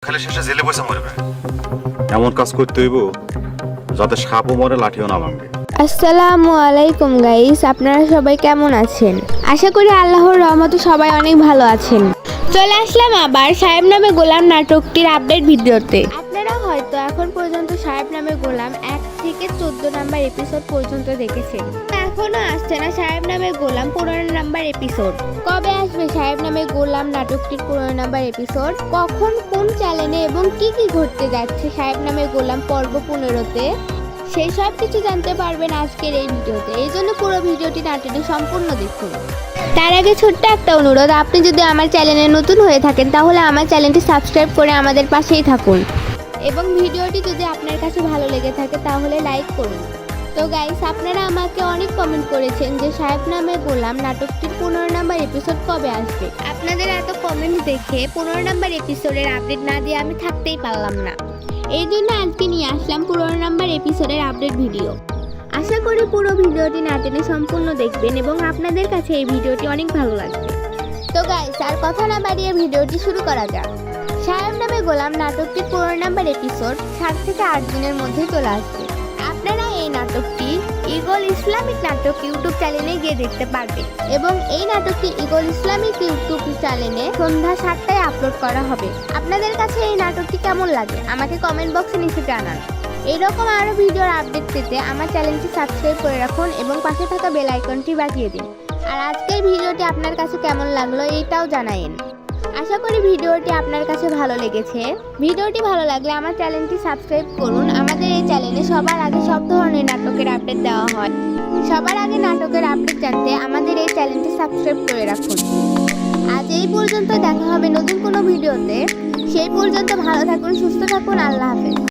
খালি শেষে জেলে বসে মরবে এমন কাজ করতে হইব যাতে সাপও মরে লাঠিও না ভাঙবে। আসসালামু আলাইকুম গাইস, আপনারা সবাই কেমন আছেন? আশা করি আল্লাহর রহমতে সবাই অনেক ভালো আছেন। চলে আসলাম আবার সাহেব নামে গোলাম নাটকটির আপডেট ভিডিওতে। আপনারা হয়তো এখন পর্যন্ত সাহেব নামে গোলাম 1 থেকে 14 নাম্বার এপিসোড পর্যন্ত দেখেছেন। এখনো আসছে না সাহেব নামে গোলাম 15 নাম্বার এপিসোড। কবে আসবে সাহেব নামে গোলাম নাটকটির 15 নাম্বার এপিসোড? কখন, কোন চ্যানেলে এবং কি কি ঘটতে যাচ্ছে সাহেব নামে গোলাম পর্ব 15-তে, সেই সব কিছু জানতে পারবেন আজকের এই ভিডিওতে। এই জন্য পুরো ভিডিওটি না টেনে সম্পূর্ণ দেখুন। তার আগে ছোট্ট একটা অনুরোধ, আপনি যদি আমার চ্যানেলে নতুন হয়ে থাকেন তাহলে আমার চ্যানেলটি সাবস্ক্রাইব করে আমাদের পাশেই থাকুন এবং ভিডিওটি যদি আপনার কাছে ভালো লেগে থাকে তাহলে লাইক করুন। তো গাইস, আপনারা আমাকে অনেক কমেন্ট করেছেন যে সাহেব নামে গোলাম নাটকটির 15 নাম্বার এপিসোড কবে আসবে। আপনাদের এত কমেন্ট দেখে 15 নাম্বার এপিসোডের আপডেট না দিয়ে আমি থাকতেই পারলাম না। এই জন্য আজকে নিয়ে আসলাম 15 নাম্বার এপিসোডের আপডেট ভিডিও। আশা করি পুরো ভিডিওটি না টেনে সম্পূর্ণ দেখবেন এবং আপনাদের কাছে এই ভিডিওটি অনেক ভালো লাগবে। তো গাইস, আর কথা না বাড়িয়ে ভিডিওটি শুরু করা যাক। সাহেব নামে গোলাম নাটকটির 15 নাম্বার এপিসোড 7 থেকে 8 দিনের মধ্যে চলে আসবে। আপনারা এই নাটকটি ইগল ইসলামিক নাটক ইউটিউব চ্যানেলে গিয়ে দেখতে পারবেন এবং এই নাটকটি ইগল ইসলামিক ইউটিউব চ্যানেলে সন্ধ্যা 7টায় আপলোড করা হবে। আপনাদের কাছে এই নাটকটি কেমন লাগে আমাকে কমেন্ট বক্সে নিচে জানান। এইরকম আরও ভিডিওর আপডেট পেতে আমার চ্যানেলটি সাবস্ক্রাইব করে রাখুন এবং পাশে থাকা বেল আইকনটি বাজিয়ে দিন। আর আজকের ভিডিওটি আপনার কাছে কেমন লাগলো এইটাও জানায়েন। আশা করি ভিডিওটি আপনার কাছে ভালো লেগেছে। ভিডিওটি ভালো লাগলে আমার চ্যানেলটি সাবস্ক্রাইব করুন। আমাদের এই চ্যানেলে সবার আগে সব ধরনের নাটকের আপডেট দেওয়া হয়। সবার আগে নাটকের আপডেট জানতে আমাদের এই চ্যানেলটি সাবস্ক্রাইব করে রাখুন। আজ এই পর্যন্ত, দেখা হবে নতুন কোনো ভিডিওতে। সেই পর্যন্ত ভালো থাকুন, সুস্থ থাকুন, আল্লাহ হাফেজ।